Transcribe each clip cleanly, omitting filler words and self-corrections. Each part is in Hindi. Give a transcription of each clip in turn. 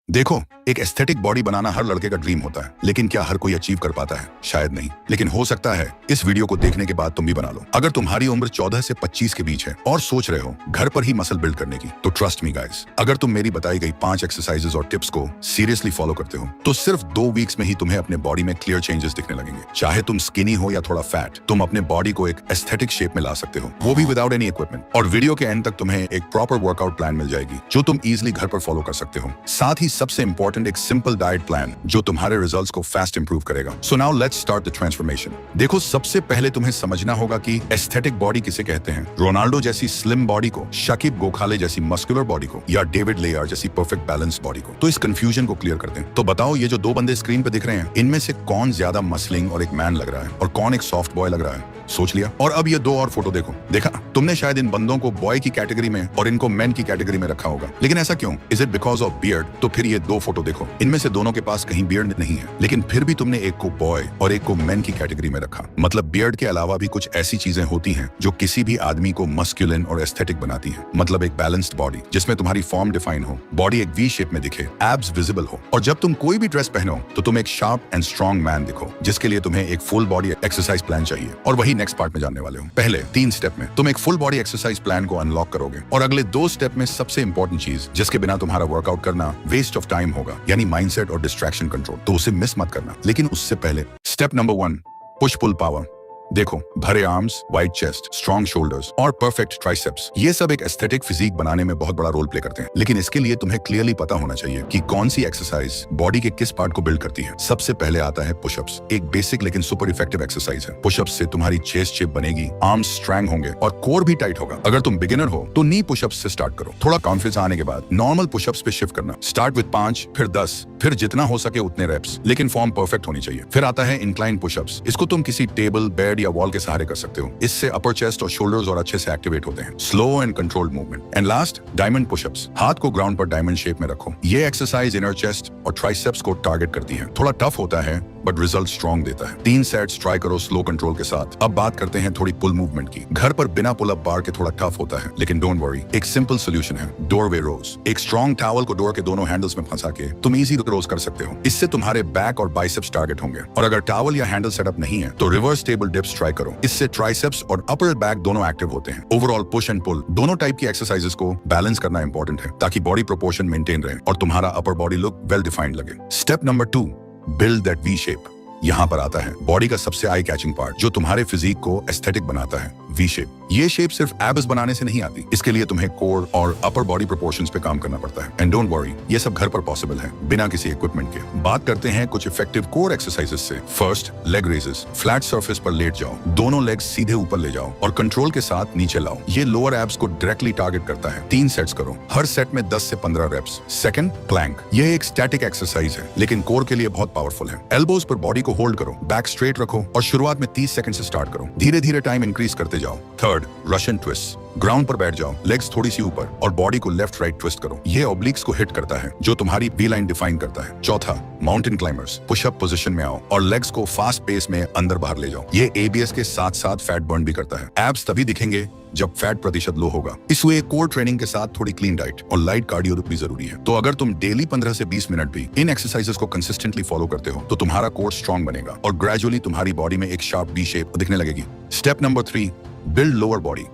देखो, एक एस्थेटिक बॉडी बनाना हर लड़के का ड्रीम होता है, लेकिन क्या हर कोई अचीव कर पाता है? शायद नहीं, लेकिन हो सकता है इस वीडियो को देखने के बाद तुम भी बना लो। अगर तुम्हारी उम्र 14 से 25 के बीच है और सोच रहे हो घर पर ही मसल बिल्ड करने की, तो ट्रस्ट मी गाइस, अगर तुम मेरी बताई गई 5 एक्सरसाइजेस और टिप्स को सीरियसली फॉलो करते हो, तो सिर्फ 2 वीक्स में ही तुम्हें अपने बॉडी में क्लियर चेंजेस दिखने लगेंगे। चाहे तुम स्किनी हो या थोड़ा फैट, तुम अपने बॉडी को एक एस्थेटिक शेप में ला सकते हो, वो भी विदाउट एनी इक्विपमेंट। और वीडियो के एंड तक तुम्हें एक प्रॉपर वर्कआउट प्लान मिल जाएगी, जो तुम इजिली घर पर फॉलो कर सकते हो। साथ ही सबसे इंपॉर्टेंट एक सिंपल डाइट प्लान, जो तुम्हारे रिजल्ट्स को फास्ट इंप्रूव करेगा। So now let's start the transformation. देखो, सबसे पहले तुम्हें समझना होगा कि एस्थेटिक बॉडी किसे कहते हैं। रोनाल्डो जैसी स्लिम बॉडी को, शकीब गोखाले जैसी मस्कुलर बॉडी को, या डेविड लेयर जैसी परफेक्ट बैलेंस बॉडी को। तो इस कंफ्यूजन को क्लियर करते हैं। तो बताओ, ये जो 2 बंदे स्क्रीन पे दिख रहे हैं, इनमें से कौन ज्यादा मसलिंग और एक मैन लग रहा है, और कौन एक सॉफ्ट बॉय लग रहा है? सोच लिया? और अब ये 2 और फोटो देखो। देखा, तुमने शायद इन बंदों को बॉय की कैटेगरी में और इनको मैन की कैटेगरी में रखा होगा, लेकिन ऐसा क्यों? Is it because of beard? तो फिर ये 2 फोटो देखो, इनमें से दोनों के पास कहीं बियर्ड नहीं है, लेकिन फिर भी तुमने एक को बॉय और एक को मैन की कैटेगरी में रखा। मतलब बियर्ड के अलावा भी कुछ ऐसी चीजें होती हैं जो किसी भी आदमी को मस्कुलिन और एस्थेटिक बनाती हैं। मतलब एक बैलेंस्ड बॉडी जिसमें तुम्हारी फॉर्म डिफाइन हो, बॉडी एक वी शेप में दिखे, एब्स विजिबल हो, और जब तुम कोई भी ड्रेस पहनो तो तुम एक शार्प एंड स्ट्रॉन्ग मैन दिखो, जिसके लिए तुम्हें एक फुल बॉडी एक्सरसाइज प्लान चाहिए। और वही नेक्स्ट पार्ट में जानने वाले हो। पहले 3 स्टेप में तुम एक फुल बॉडी एक्सरसाइज प्लान को अनलॉक करोगे, और अगले 2 स्टेप में सबसे इंपॉर्टेंट चीज, जिसके बिना तुम्हारा वर्कआउट करना वेस्ट ऑफ टाइम होगा, यानी माइंडसेट और डिस्ट्रैक्शन कंट्रोल। तो उसे मिस मत करना। लेकिन उससे पहले step number 1, push pull power. देखो, भरे arms, wide chest, strong shoulders और परफेक्ट ट्राइसेप्स, ये सब एक एस्थेटिक फिजिक बनाने में बहुत बड़ा रोल प्ले करते हैं। लेकिन इसके लिए तुम्हें क्लियरली पता होना चाहिए कि कौन सी एक्सरसाइज बॉडी के किस पार्ट को बिल्ड करती है। सबसे पहले आता है पुशअप्स। एक बेसिक लेकिन सुपर इफेक्टिव एक्सरसाइज है। पुशअप्स से तुम्हारी चेस्ट शेप बनेगी, आर्म्स स्ट्रॉन्ग होंगे और कोर भी टाइट होगा। अगर तुम बिगिनर हो तो नी पुशअप्स से स्टार्ट करो। थोड़ा कॉन्फिडेंस आने के बाद नॉर्मल पुशअप्स पे शिफ्ट करना। स्टार्ट विद 5, फिर 10, फिर जितना हो सके उतने रेप्स, लेकिन फॉर्म परफेक्ट होनी चाहिए। फिर आता है इंक्लाइन पुशअप्स। इसको तुम किसी टेबल, बेड या वॉल के सहारे कर सकते हो। इससे अपर चेस्ट और शोल्डर्स और अच्छे से एक्टिवेट होते हैं। Slow and controlled movement. And last, diamond pushups. हाथ को ग्राउंड पर डायमंड शेप में रखो। ये एक्सरसाइज इनर चेस्ट और ट्राइसेप्स को टारगेट करती है। थोड़ा टफ होता है बट रिजल्ट स्ट्रॉन्ग देता है। 3 सेट्स ट्राई करो स्लो कंट्रोल के साथ। अब बात करते हैं थोड़ी पुल मूवमेंट की। घर पर बिना पुल अप बार के थोड़ा टफ होता है, लेकिन डोंट वरी, एक सिंपल सोल्यूशन है, डोरवे रोज। एक स्ट्रॉन्ग टॉवल को डोर के दोनों हैंडल्स में फंसा के तुम इजी रोज कर सकते हो। इससे तुम्हारे बैक और बाइसेप्स टारगेट होंगे। और अगर टॉवल या हैंडल सेटअप नहीं है तो रिवर्स टेबल डिप्स ट्राई करो। इससे ट्राइसेप्स और अपर बैक दोनों एक्टिव होते हैं। ओवरऑल पुश एंड पुल दोनों टाइप की एक्सरसाइजेस को बैलेंस करना इंपॉर्टेंट है, ताकि बॉडी प्रोपोर्शन मेंटेन रहे और तुम्हारा upper body look well defined लगे। Step number 2, build that V shape. यहाँ पर आता है बॉडी का सबसे आई कैचिंग पार्ट, जो तुम्हारे फिजिक को एस्थेटिक बनाता है, वी शेप। ये शेप सिर्फ एब्स बनाने से नहीं आती। इसके लिए तुम्हें कोर और अपर बॉडी प्रोपोर्शंस पे काम करना पड़ता है। एंड डोंट वरी, ये सब घर पर पॉसिबल है, बिना किसी इक्विपमेंट के। बात करते हैं कुछ इफेक्टिव कोर एक्सरसाइजेस से। First, leg raises. Flat surface पर लेट जाओ, दोनों लेग्स सीधे ऊपर ले जाओ और कंट्रोल के साथ नीचे लाओ। ये लोअर एब्स को डायरेक्टली टारगेट करता है। 3 सेट्स करो, हर सेट में 10 से 15 रेप्स। Second, Planck. यह एक स्टैटिक एक्सरसाइज है, लेकिन कोर के लिए बहुत पावरफुल है। एल्बोज पर बॉडी को होल्ड करो, बैक स्ट्रेट रखो और शुरुआत में 30 सेकंड से स्टार्ट करो। धीरे धीरे टाइम इंक्रीज करते जाओ। Third, Russian twist. ग्राउंड पर बैठ जाओ, लेग्स थोड़ी सी ऊपर और बॉडी को लेफ्ट राइट ट्विस्ट करो। ये ऑब्लिक्स को हिट करता है, जो तुम्हारी वी लाइन डिफाइन करता है। चौथा, माउंटेन क्लाइंबर्स। पुशअप पोजीशन में आओ और लेग्स को फास्ट पेस में अंदर बाहर ले जाओ। ये एबीएस के साथ साथ फैट बर्न भी करता है। एब्स तभी दिखेंगे जब फैट प्रतिशत लो होगा। इसलिए कोर ट्रेनिंग के साथ थोड़ी क्लीन डाइट और लाइट कार्डियो भी जरूरी है। तो अगर तुम डेली 15 से 20 मिनट भी इन एक्सरसाइजेस को कंसिस्टेंटली फॉलो करते हो, तो तुम्हारा कोर स्ट्रॉन्ग बनेगा और ग्रेजुअली तुम्हारी बॉडी में एक शार्प वी शेप दिखने लगेगी। Step number 3, build lower body.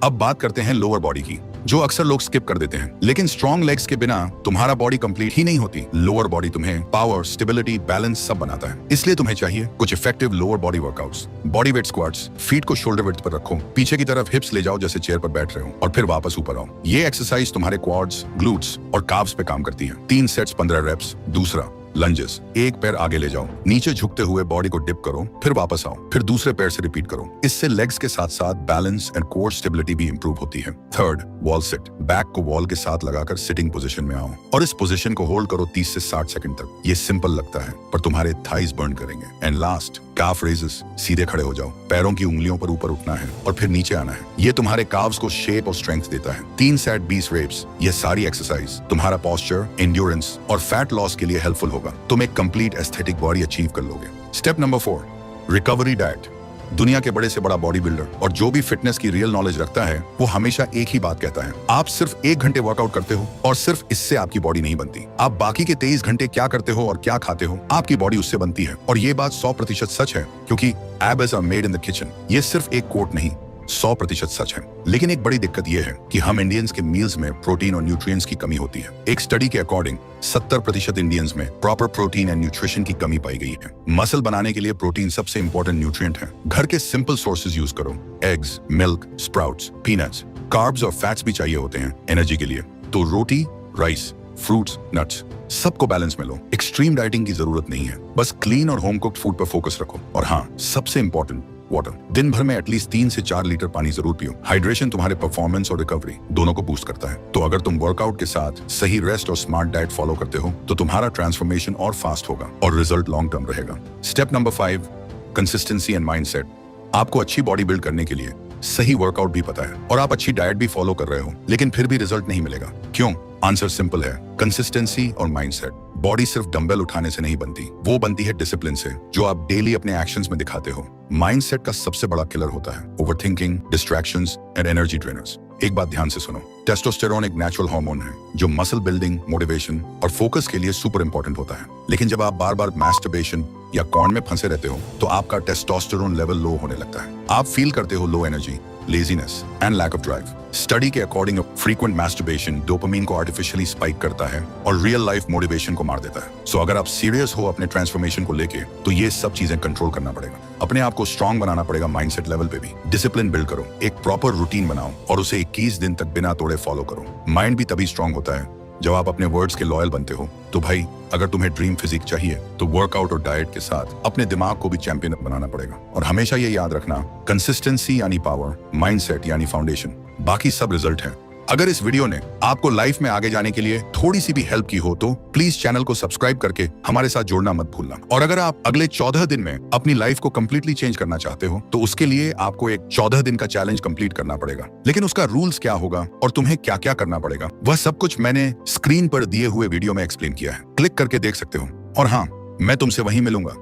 अब बात करते हैं लोअर बॉडी की, जो अक्सर लोग स्किप कर देते हैं। लेकिन स्ट्रॉन्ग लेग्स के बिना तुम्हारा बॉडी कंप्लीट ही नहीं होती। लोअर बॉडी तुम्हें पावर, स्टेबिलिटी, बैलेंस सब बनाता है। इसलिए तुम्हें चाहिए कुछ effective lower body workouts. Body weight squats. Feet को शोल्डर विड्थ पर रखो, पीछे की तरफ हिप्स ले जाओ जैसे चेयर पर बैठ रहे हो, और फिर वापस ऊपर आओ। ये एक्सरसाइज तुम्हारे क्वाड्स, ग्लूट्स और काव्स पे काम करती है। 3 सेट्स 15 रेप्स। दूसरा, लंजेस। एक पैर आगे ले जाओ, नीचे झुकते हुए बॉडी को डिप करो, फिर वापस आओ, फिर दूसरे पैर से रिपीट करो। इससे लेग्स के साथ साथ बैलेंस एंड कोर स्टेबिलिटी भी इंप्रूव होती है। Third, wall sit. बैक को वॉल के साथ लगाकर सिटिंग पोजीशन में आओ और इस पोजीशन को होल्ड करो 30 से 60 सेकंड तक। ये सिंपल लगता है पर तुम्हारे थाइज बर्न करेंगे। And last, calf raises. सीधे खड़े हो जाओ, पैरों की उंगलियों पर ऊपर उठना है और फिर नीचे आना है। ये तुम्हारे काव्स को शेप और स्ट्रेंथ देता है। 3 सेट 20 रेप्स। ये सारी एक्सरसाइज तुम्हारा पोस्चर, एंड्योरेंस और फैट लॉस के लिए हेल्पफुल होगा। तुम एक कंप्लीट एस्थेटिक बॉडी अचीव कर लोगे। Step number 4, recovery diet. दुनिया के बड़े से बड़ा बॉडी बिल्डर और जो भी फिटनेस की रियल नॉलेज रखता है वो हमेशा एक ही बात कहता है, आप सिर्फ 1 घंटे वर्कआउट करते हो और सिर्फ इससे आपकी बॉडी नहीं बनती। आप बाकी के 23 घंटे क्या करते हो और क्या खाते हो, आपकी बॉडी उससे बनती है। और ये बात 100% सच है, क्योंकि abs are made in the kitchen. ये सिर्फ एक कोट नहीं, 100% सच है। लेकिन एक बड़ी दिक्कत यह है कि हम इंडियंस के मील्स में प्रोटीन और न्यूट्रिएंट्स की कमी होती है। एक स्टडी के अकॉर्डिंग 70% इंडियंस में प्रॉपर प्रोटीन एंड न्यूट्रिशन की कमी पाई गई है। मसल बनाने के लिए प्रोटीन सबसे इंपॉर्टेंट न्यूट्रिएंट है। घर के सिंपल सोर्सेज यूज करो, eggs, milk, sprouts, peanuts. Carbs और फैट्स भी चाहिए होते हैं एनर्जी के लिए, तो रोटी, राइस, फ्रूट्स, नट्स, सबको बैलेंस में लो। एक्सट्रीम डाइटिंग की जरूरत नहीं है, बस क्लीन और होम कुक्ड फूड पर फोकस रखो। और हाँ, सबसे इंपॉर्टेंट, वाटर। दिन भर में एटलीस्ट 3 से 4 लीटर पानी जरूर पियो। हाइड्रेशन तुम्हारे परफॉर्मेंस और रिकवरी दोनों को बूस्ट करता है। तो अगर तुम वर्कआउट के साथ सही रेस्ट और स्मार्ट डाइट फॉलो करते हो तो तुम्हारा ट्रांसफॉर्मेशन और फास्ट होगा और रिजल्ट लॉन्ग टर्म रहेगा। Step number 5, consistency and mindset. आपको अच्छी बॉडी बिल्ड करने के लिए सही वर्कआउट भी पता है और आप अच्छी डाइट भी फॉलो कर रहे हो, लेकिन फिर भी रिजल्ट नहीं मिलेगा। क्यों? आंसर सिंपल है, कंसिस्टेंसी और माइंडसेट। बॉडी सिर्फ डंबल उठाने से नहीं बनती, वो बनती है डिसिप्लिन से, जो आप डेली अपने एक्शंस में दिखाते हो। माइंडसेट का सबसे बड़ा किलर होता है overthinking, distractions and energy drainers. एक बात ध्यान से सुनो, टेस्टोस्टेरोन एक नेचुरल हार्मोन है जो मसल बिल्डिंग, मोटिवेशन और फोकस के लिए सुपर इंपॉर्टेंट होता है। लेकिन जब आप बार बार मैस्टरबेशन या कॉर्न में फंसे रहते हो तो आपका टेस्टोस्टेरोन लेवल लो होने लगता है। आप फील करते हो low energy, laziness and lack of drive. Study के अकॉर्डिंग फ्रीक्वेंट मैस्टरबेशन डोपामिन को आर्टिफिशियली स्पाइक करता है और रियल लाइफ मोटिवेशन को मार देता है। सो अगर आप सीरियस हो अपने ट्रांसफॉर्मेशन को लेके तो ये सब चीजें कंट्रोल करना पड़ेगा। अपने आप को स्ट्रांग बनाना पड़ेगा माइंडसेट लेवल पे भी। डिसिप्लिन बिल्ड करो, एक प्रॉपर रूटीन बनाओ और उसे 21 दिन तक बिना तोड़े फॉलो करो। माइंड भी तभी स्ट्रांग होता है जब आप अपने वर्ड्स के लॉयल बनते हो। तो भाई, अगर तुम्हें ड्रीम फिजिक चाहिए तो वर्कआउट और डाइट के साथ अपने दिमाग को भी चैंपियन बनाना पड़ेगा। और हमेशा ये याद रखना, कंसिस्टेंसी यानी पावर, माइंडसेट यानी फाउंडेशन, बाकी सब रिजल्ट है। अगर इस वीडियो ने आपको लाइफ में आगे जाने के लिए थोड़ी सी भी हेल्प की हो तो प्लीज चैनल को सब्सक्राइब करके हमारे साथ जुड़ना मत भूलना। और अगर आप अगले 14 दिन में अपनी लाइफ को कंप्लीटली चेंज करना चाहते हो तो उसके लिए आपको एक 14 दिन का चैलेंज कंप्लीट करना पड़ेगा। लेकिन उसका रूल्स क्या होगा और तुम्हें क्या क्या करना पड़ेगा, वह सब कुछ मैंने स्क्रीन पर दिए हुए वीडियो में एक्सप्लेन किया है। क्लिक करके देख सकते हो। और हाँ, मैं तुमसे वहीं मिलूंगा।